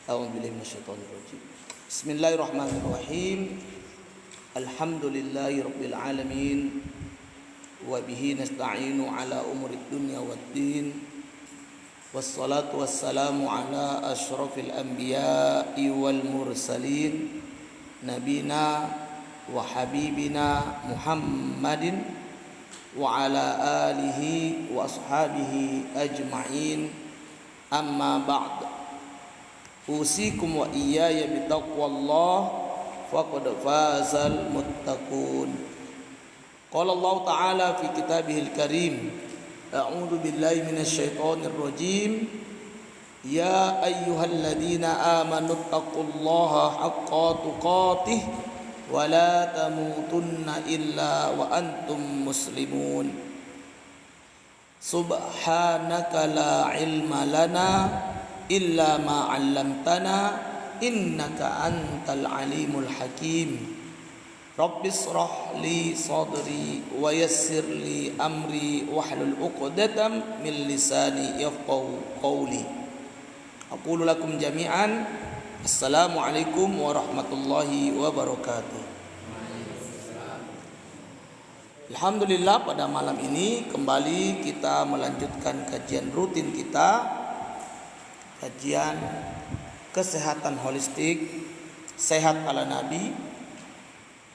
A'udzubillahi minasyaitonirrajim. Bismillahirrahmanirrahim. Alhamdulillahi rabbil alamin. Wa bihi nasta'inu ala umurid dunya waddin. Wassalatu wassalamu ala asyrafil anbiya'i wal mursalin. Nabina wa habibina Muhammadin wa ala alihi wa ashabihi ajma'in. Amma ba'd. Usikum wa iyaya bitaqwallah faqad fazal muttaqun. Qala Allah Ta'ala fi kitabihil karim, a'udzu billahi minasyaitonir rajim. Ya ayyuhalladzina amanu taqullaha haqqa tuqatih wa la tamutunna illa wa antum muslimun. Subhanaka la ilma lana illa ma 'allamtana innaka antal alimul hakim. Rabbis shrah li sadri wa yassir li amri wahlul 'uqdatam min lisani yafqahu qawli. Aqulu lakum jami'an assalamu alaikum warahmatullahi wabarakatuh. Alhamdulillah, pada malam ini kembali kita melanjutkan kajian rutin kita, kajian kesehatan holistik, sehat ala Nabi,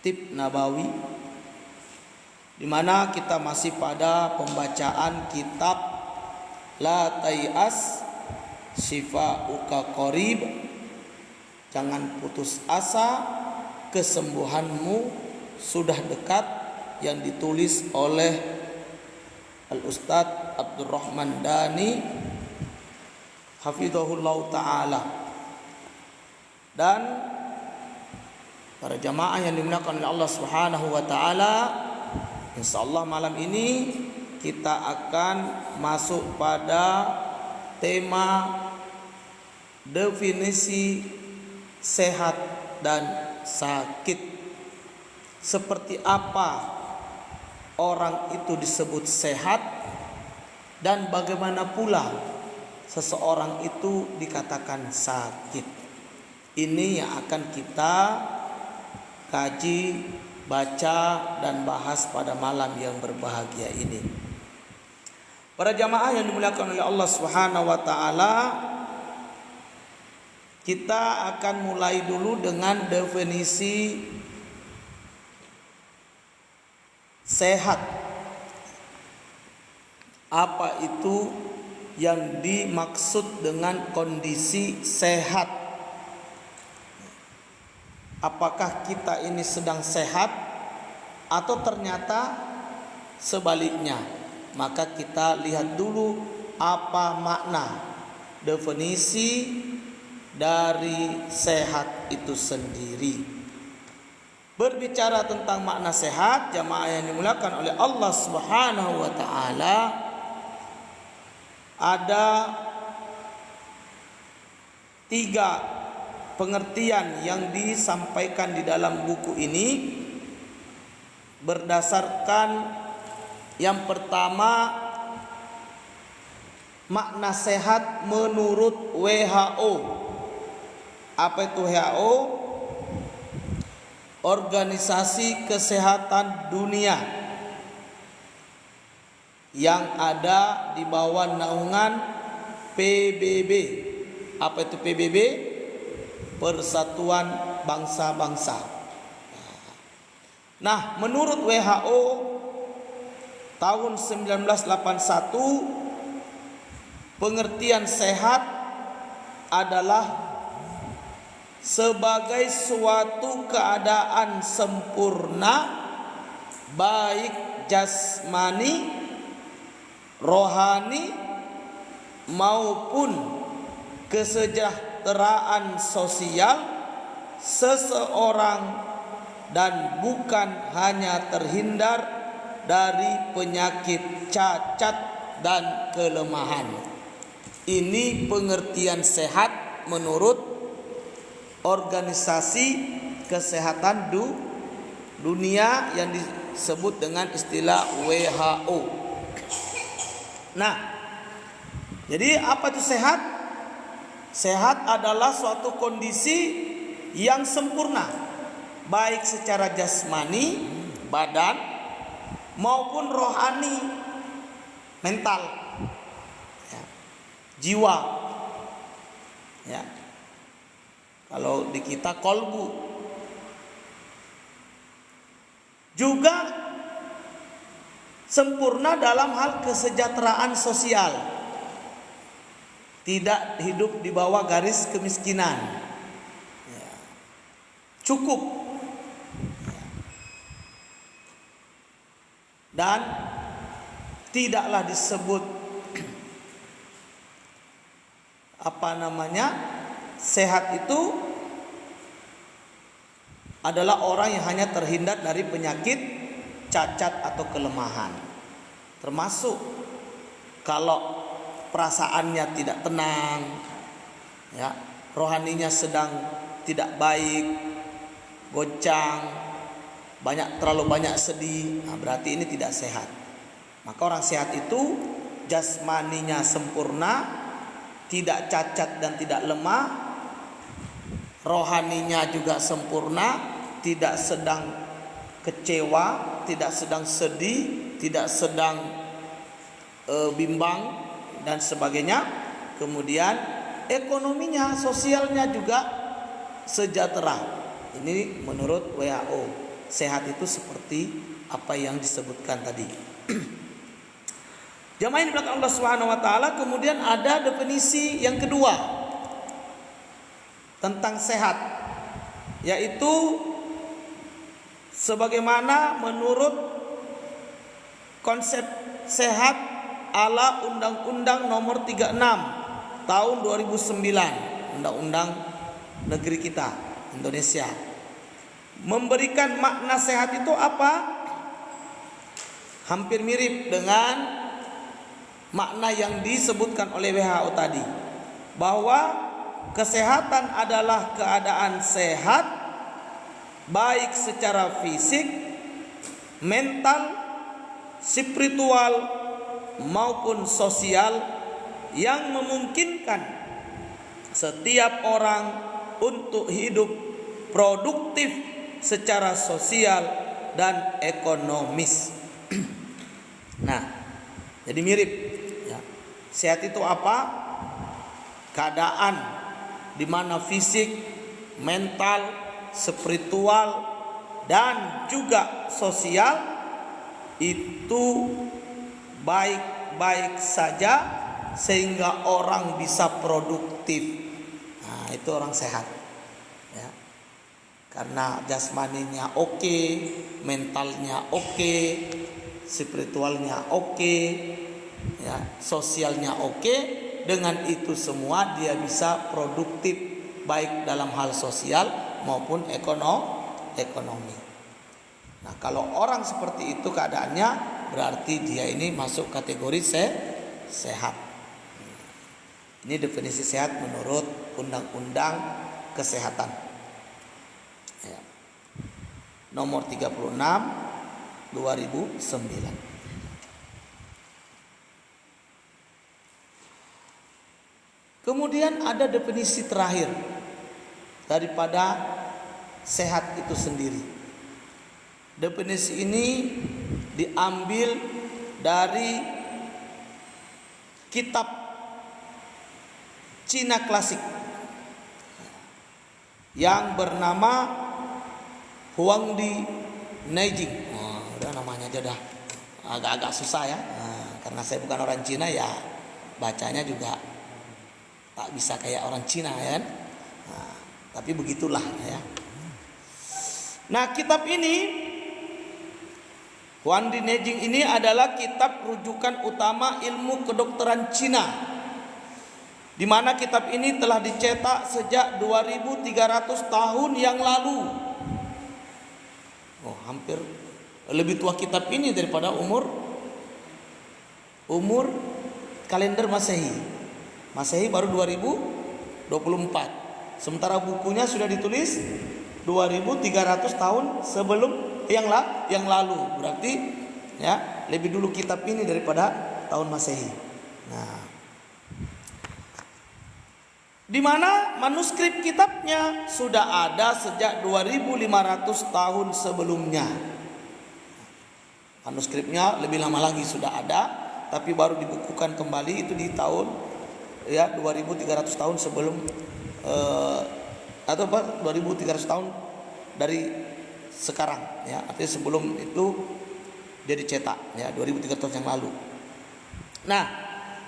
tip nabawi, di mana kita masih pada pembacaan kitab La Tay'as Shifa'uka Qarib, jangan putus asa, kesembuhanmu sudah dekat, yang ditulis oleh Al-Ustadz Abdurrahman Dani hafizahullah ta'ala. Dan para jamaah yang dimuliakan oleh Allah Subhanahu wa ta'ala, insyaallah malam ini kita akan masuk pada tema definisi sehat dan sakit. Seperti apa orang itu disebut sehat, dan bagaimana pula seseorang itu dikatakan sakit. Ini yang akan kita kaji, baca, dan bahas pada malam yang berbahagia ini. Para jamaah yang dimuliakan oleh Allah Subhanahu wa ta'ala, kita akan mulai dulu dengan definisi sehat. Apa itu yang dimaksud dengan kondisi sehat? Apakah kita ini sedang sehat atau ternyata sebaliknya? Maka kita lihat dulu apa makna definisi dari sehat itu sendiri. Berbicara tentang makna sehat, jamaah yang dimuliakan oleh Allah Subhanahu wa ta'ala, ada 3 pengertian yang disampaikan di dalam buku ini. Berdasarkan yang pertama, makna sehat menurut WHO. Apa itu WHO? Organisasi Kesehatan Dunia, yang ada di bawah naungan PBB. Apa itu PBB? Persatuan Bangsa-Bangsa. Nah, menurut WHO tahun 1981, pengertian sehat adalah sebagai suatu keadaan sempurna, baik jasmani, rohani, maupun kesejahteraan sosial seseorang, dan bukan hanya terhindar dari penyakit, cacat, dan kelemahan. Ini pengertian sehat menurut Organisasi Kesehatan Dunia yang disebut dengan istilah WHO. Nah, jadi apa itu sehat? Sehat adalah suatu kondisi yang sempurna, baik secara jasmani, badan, maupun rohani, mental, ya, jiwa. Ya. Kalau di kita kolbu. Juga sempurna dalam hal kesejahteraan sosial. Tidak hidup di bawah garis kemiskinan. Ya. Cukup. Ya. Dan tidaklah disebut sehat itu adalah orang yang hanya terhindar dari penyakit, cacat atau kelemahan. Termasuk kalau perasaannya tidak tenang, ya, rohaninya sedang tidak baik, goncang, terlalu banyak sedih, nah berarti ini tidak sehat. Maka orang sehat itu jasmaninya sempurna, tidak cacat dan tidak lemah, rohaninya juga sempurna, tidak sedang kecewa, tidak sedang sedih, tidak sedang bimbang dan sebagainya. Kemudian ekonominya, sosialnya juga sejahtera. Ini menurut WHO. Sehat itu seperti apa yang disebutkan tadi. Jamaah yang dimuliakan Allah Subhanahu wa taala, kemudian ada definisi yang kedua tentang sehat, yaitu sebagaimana menurut konsep sehat ala Undang-Undang Nomor 36 tahun 2009, Undang-Undang negeri kita Indonesia. Memberikan makna sehat itu apa? Hampir mirip dengan makna yang disebutkan oleh WHO tadi, bahwa kesehatan adalah keadaan sehat baik secara fisik, mental, spiritual maupun sosial yang memungkinkan setiap orang untuk hidup produktif secara sosial dan ekonomis. Nah, jadi mirip ya. Sehat itu apa? Keadaan di mana fisik, mental, spiritual dan juga sosial itu baik-baik saja sehingga orang bisa produktif. Nah, itu orang sehat. Ya. Karena jasmaninya oke, mentalnya oke, spiritualnya oke, ya, sosialnya oke. Dengan itu semua dia bisa produktif baik dalam hal sosial maupun ekonomi. Nah, kalau orang seperti itu keadaannya, berarti dia ini masuk kategori sehat. Ini definisi sehat menurut Undang-Undang Kesehatan ya. Nomor 36 2009. Kemudian ada definisi terakhir daripada sehat itu sendiri. Definisi ini diambil dari kitab Cina klasik yang bernama Huangdi Neijing. Udah namanya aja dah agak-agak susah ya. Karena saya bukan orang Cina ya, bacanya juga tak bisa kayak orang Cina ya. Tapi begitulah ya. Nah, kitab ini Huangdi Neijing ini adalah kitab rujukan utama ilmu kedokteran Cina, di mana kitab ini telah dicetak sejak 2300 tahun yang lalu. Hampir lebih tua kitab ini daripada umur kalender Masehi. Masehi baru 2024. Sementara bukunya sudah ditulis 2300 tahun sebelum yang lalu. Berarti ya, lebih dulu kitab ini daripada tahun Masehi. Nah, di mana manuskrip kitabnya sudah ada sejak 2500 tahun sebelumnya. Manuskripnya lebih lama lagi sudah ada, tapi baru dibukukan kembali itu di tahun 2300 tahun sebelum atau 2300 tahun dari sekarang ya, artinya sebelum itu dia dicetak ya 2300 tahun yang lalu. Nah,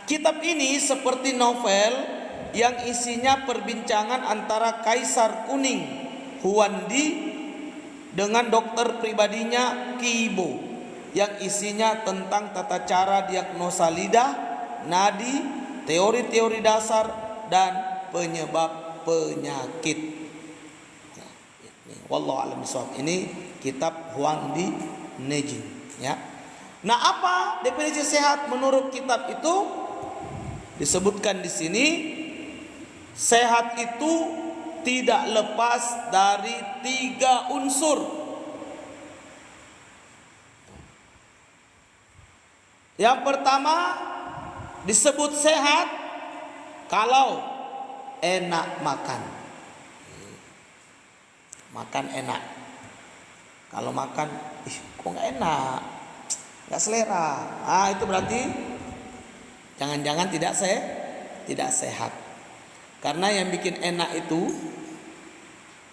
kitab ini seperti novel yang isinya perbincangan antara Kaisar Kuning Huangdi dengan dokter pribadinya Qi Bo, yang isinya tentang tata cara diagnosa lidah, nadi, teori-teori dasar dan penyebab penyakit. Wallahu a'lam bishawab. Ini kitab Huangdi Neijing ya. Nah, apa definisi sehat menurut kitab itu? Disebutkan di sini, sehat itu tidak lepas dari 3 unsur. Yang pertama disebut sehat kalau enak makan. Makan enak. Kalau makan, kok nggak enak, nggak selera. Itu berarti jangan-jangan tidak sehat. Karena yang bikin enak itu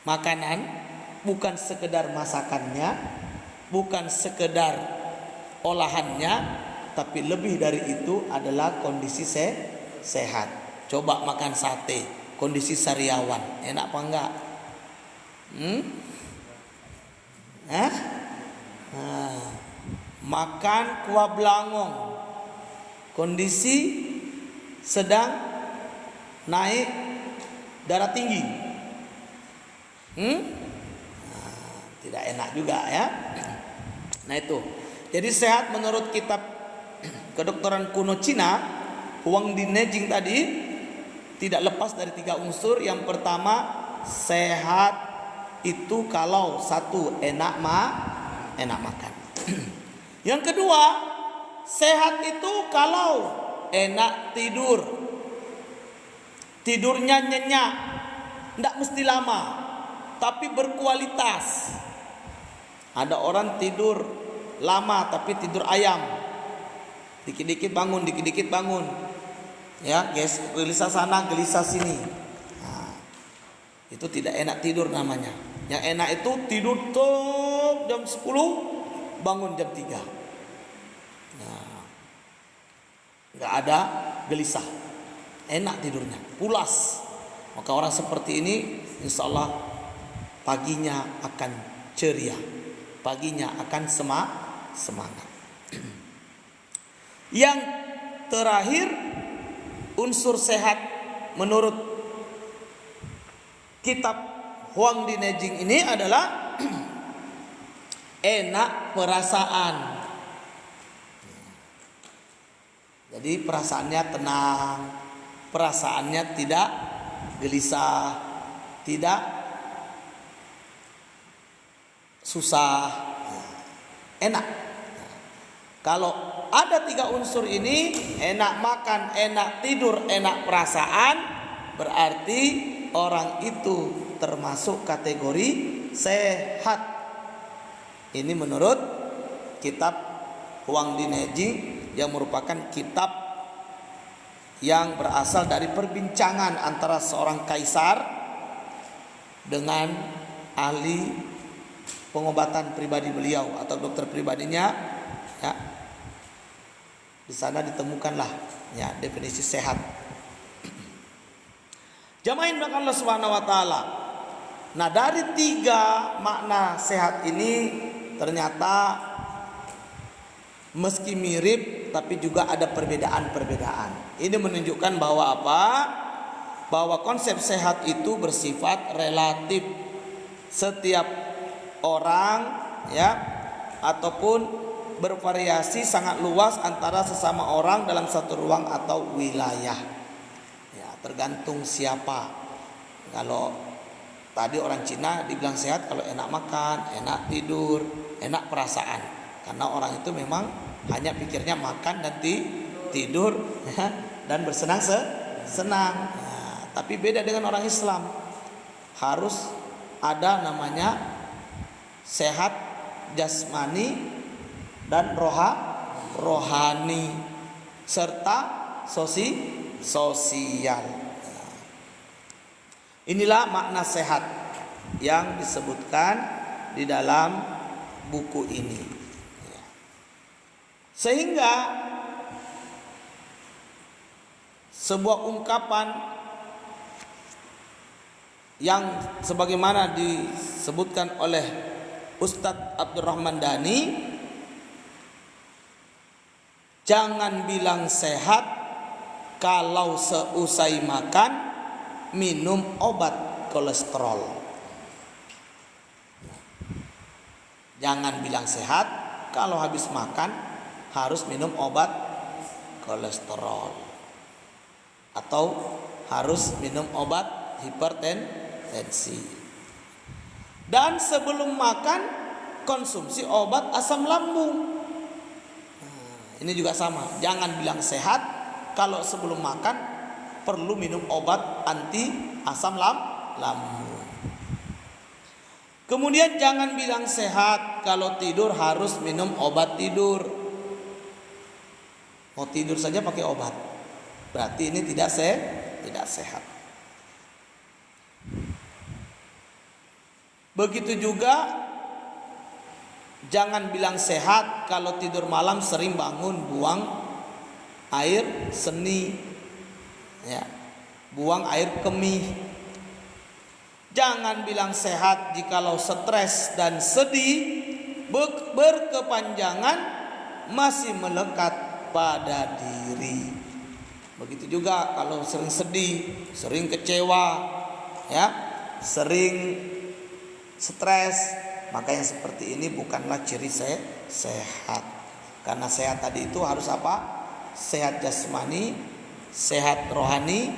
makanan, bukan sekedar masakannya, bukan sekedar olahannya, tapi lebih dari itu adalah kondisi sehat. Coba makan sate, kondisi sariawan, enak apa enggak? Makan kuah belangong, kondisi sedang naik darah tinggi, tidak enak juga ya. Nah itu, jadi sehat menurut kitab kedokteran kuno Cina Huangdi Neijing tadi tidak lepas dari 3 unsur. Yang pertama, sehat itu kalau satu enak makan. Yang kedua, sehat itu kalau enak tidur. Tidurnya nyenyak, tidak mesti lama, tapi berkualitas. Ada orang tidur lama tapi tidur ayam, dikit-dikit bangun, ya guys, gelisah sana, gelisah sini. Itu tidak enak tidur namanya. Yang enak itu tidur tuh jam 10, bangun jam 3. Nggak ada gelisah, enak tidurnya, pulas. Maka orang seperti ini insya Allah paginya akan ceria, paginya akan semangat. Yang terakhir, unsur sehat menurut kitab Huangdi Neijing ini adalah enak perasaan. Jadi perasaannya tenang, perasaannya tidak gelisah, tidak susah, enak. Kalau ada 3 unsur ini, enak makan, enak tidur, enak perasaan, berarti orang itu termasuk kategori sehat. Ini menurut kitab Huangdi Neijing, yang merupakan kitab yang berasal dari perbincangan antara seorang kaisar dengan ahli pengobatan pribadi beliau atau dokter pribadinya ya. Di sana ditemukanlah ya definisi sehat. Jamaah belakang Allah Subhanahu wa taala. Nah, dari 3 makna sehat ini ternyata meski mirip tapi juga ada perbedaan-perbedaan. Ini menunjukkan bahwa apa? Bahwa konsep sehat itu bersifat relatif. Setiap orang ya ataupun bervariasi sangat luas antara sesama orang dalam satu ruang atau wilayah. Ya, tergantung siapa. Kalau tadi orang Cina dibilang sehat kalau enak makan, enak tidur, enak perasaan. Karena orang itu memang hanya pikirnya makan dan tidur ya, dan bersenang-senang. Nah, tapi beda dengan orang Islam. Harus ada namanya sehat jasmani dan rohani serta sosial. Inilah makna sehat yang disebutkan di dalam buku ini. Sehingga sebuah ungkapan yang sebagaimana disebutkan oleh Ustadz Abdurrahman Dhani, jangan bilang sehat kalau seusai makan minum obat kolesterol. Jangan bilang sehat kalau habis makan harus minum obat kolesterol atau harus minum obat hipertensi. Dan sebelum makan konsumsi obat asam lambung. Ini juga sama. Jangan bilang sehat kalau sebelum makan perlu minum obat anti asam lambung. Kemudian jangan bilang sehat kalau tidur harus minum obat tidur. Mau tidur saja pakai obat, berarti ini tidak sehat. Begitu juga jangan bilang sehat kalau tidur malam sering bangun buang air seni, ya, buang air kemih. Jangan bilang sehat jikalau stres dan sedih berkepanjangan masih melekat pada diri. Begitu juga kalau sering sedih, sering kecewa, ya, sering stres, maka yang seperti ini bukanlah ciri sehat. Karena sehat tadi itu harus apa? Sehat jasmani, sehat rohani,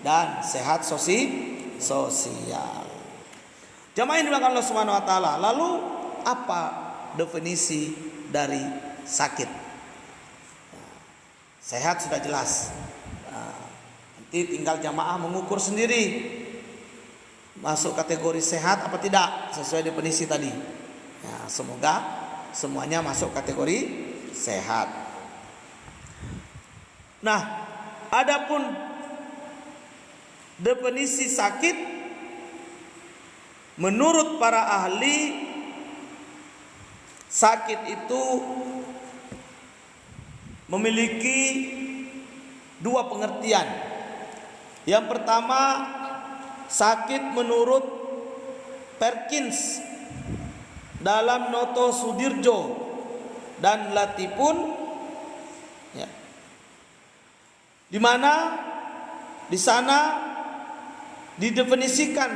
dan sehat sosial. Jamaah yang dimuliakan Allah Subhanahu wa taala. Lalu apa definisi dari sakit? Sehat sudah jelas. Nanti tinggal jamaah mengukur sendiri masuk kategori sehat apa tidak sesuai definisi tadi. Ya, semoga semuanya masuk kategori sehat. Nah, adapun definisi sakit menurut para ahli, sakit itu memiliki dua pengertian. Yang pertama, sakit menurut Perkins dalam Noto Sudirjo dan Latipun, ya, di mana di sana didefinisikan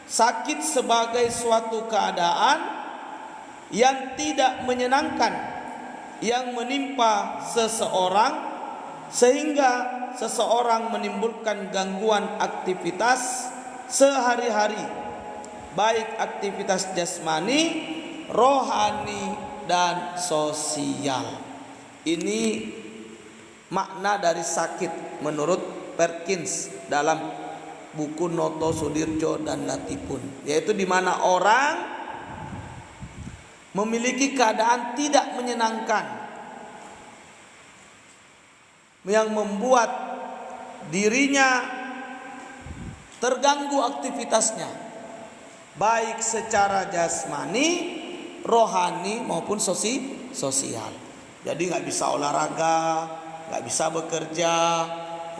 sakit sebagai suatu keadaan yang tidak menyenangkan yang menimpa seseorang sehingga seseorang menimbulkan gangguan aktivitas sehari-hari, baik aktivitas jasmani, rohani, dan sosial. Ini makna dari sakit menurut Perkins dalam buku Noto Sudirjo dan Latipun, yaitu di mana orang memiliki keadaan tidak menyenangkan yang membuat dirinya terganggu aktivitasnya, baik secara jasmani, rohani maupun sosial. Jadi nggak bisa olahraga, nggak bisa bekerja,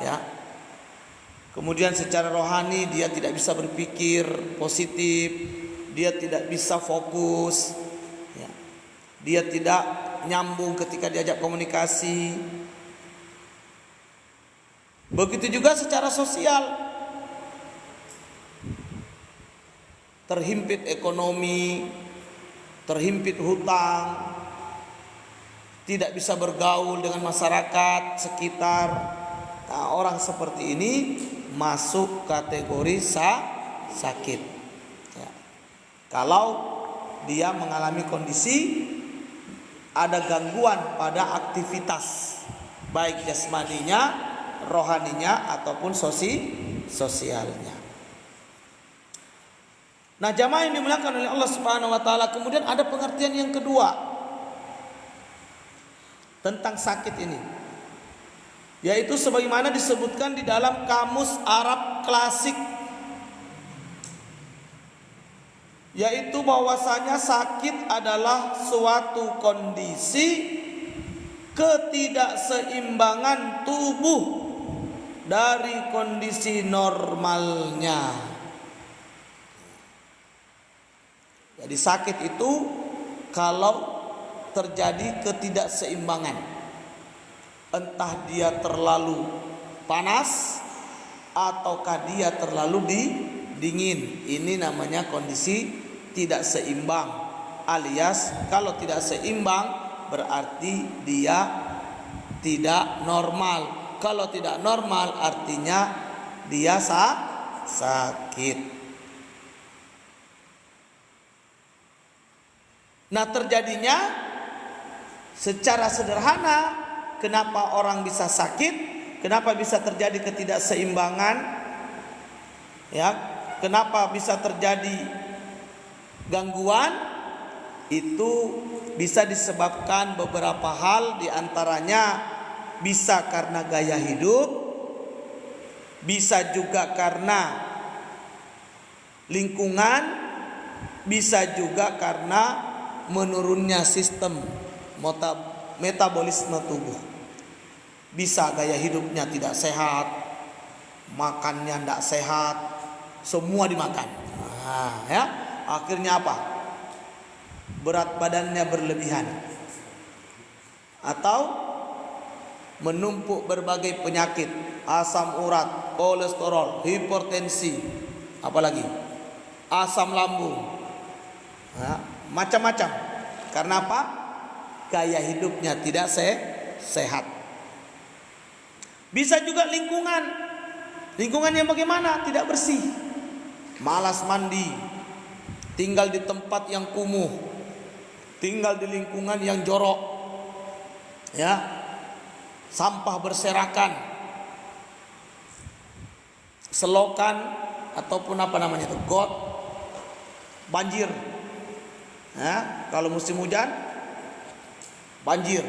ya. Kemudian secara rohani dia tidak bisa berpikir positif, dia tidak bisa fokus, ya. Dia tidak nyambung ketika diajak komunikasi. Begitu juga secara sosial, terhimpit ekonomi, terhimpit hutang, tidak bisa bergaul dengan masyarakat sekitar. Nah, orang seperti ini masuk kategori sakit, ya. Kalau dia mengalami kondisi ada gangguan pada aktivitas baik jasmaninya, rohaninya ataupun sosialnya. Nah, jamaah yang dimuliakan oleh Allah Subhanahu wa taala, kemudian ada pengertian yang kedua tentang sakit ini, yaitu sebagaimana disebutkan di dalam Kamus Arab Klasik, yaitu bahwasanya sakit adalah suatu kondisi ketidakseimbangan tubuh dari kondisi normalnya. Jadi sakit itu kalau terjadi ketidakseimbangan, entah dia terlalu panas ataukah dia terlalu dingin, ini namanya kondisi tidak seimbang, alias kalau tidak seimbang berarti dia tidak normal. Kalau tidak normal artinya dia sakit. Nah, terjadinya secara sederhana, kenapa orang bisa sakit, kenapa bisa terjadi ketidakseimbangan, ya, kenapa bisa terjadi gangguan, itu bisa disebabkan beberapa hal, diantaranya bisa karena gaya hidup, bisa juga karena lingkungan, bisa juga karena menurunnya sistem metabolisme tubuh. Bisa gaya hidupnya tidak sehat, makannya tidak sehat, semua dimakan. Nah, ya, akhirnya apa? Berat badannya berlebihan, atau menumpuk berbagai penyakit, asam urat, kolesterol, hipertensi, apalagi asam lambung, nah, macam-macam. Karena apa? Gaya hidupnya tidak sehat. Bisa juga lingkungan yang bagaimana? Tidak bersih, malas mandi, tinggal di tempat yang kumuh, tinggal di lingkungan yang jorok, ya, sampah berserakan, selokan ataupun apa namanya itu, got, banjir. Ya, kalau musim hujan banjir.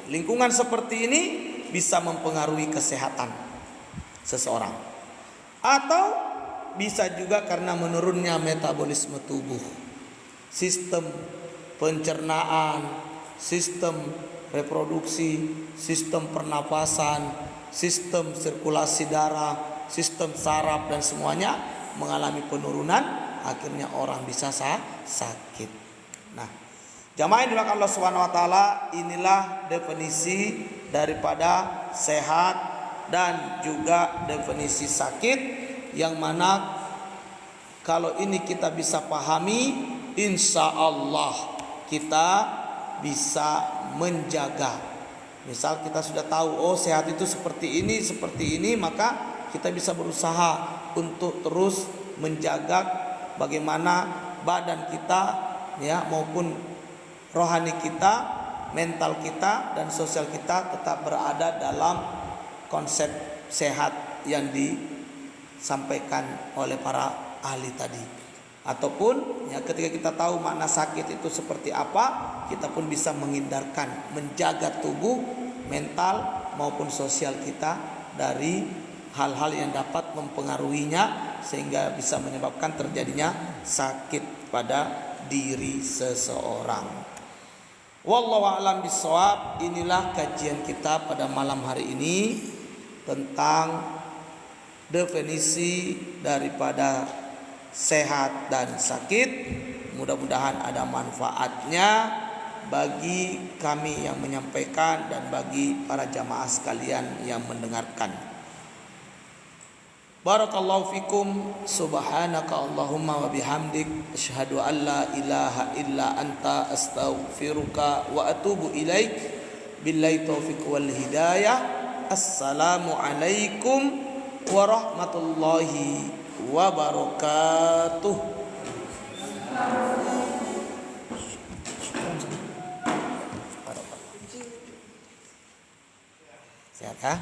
Lingkungan seperti ini bisa mempengaruhi kesehatan seseorang, atau bisa juga karena menurunnya metabolisme tubuh, sistem pencernaan, sistem reproduksi, sistem pernapasan, sistem sirkulasi darah, sistem saraf, dan semuanya mengalami penurunan, akhirnya orang bisa sakit. Nah, jamaah yang dimuliakan Allah Subhanahu wa taala, inilah definisi daripada sehat dan juga definisi sakit, yang mana kalau ini kita bisa pahami, insya Allah kita bisa menjaga. Misal kita sudah tahu, oh sehat itu seperti ini, maka kita bisa berusaha untuk terus menjaga bagaimana badan kita, ya, maupun rohani kita, mental kita, dan sosial kita tetap berada dalam konsep sehat yang disampaikan oleh para ahli tadi. Ataupun ya, ketika kita tahu makna sakit itu seperti apa, kita pun bisa menghindarkan, menjaga tubuh, mental maupun sosial kita dari hal-hal yang dapat mempengaruhinya, sehingga bisa menyebabkan terjadinya sakit pada diri seseorang. Wallahu a'lam bishawab. Inilah kajian kita pada malam hari ini tentang definisi daripada sehat dan sakit. Mudah-mudahan ada manfaatnya bagi kami yang menyampaikan dan bagi para jamaah sekalian yang mendengarkan. Barakallahu fikum, subhanaka Allahumma wa bihamdik, asyhadu an la ilaha illa anta, astaghfiruka wa atubu ilaik. Billahi taufiq wal hidayah. Assalamu alaikum warahmatullahi wabarakatuh. Sehat, ha?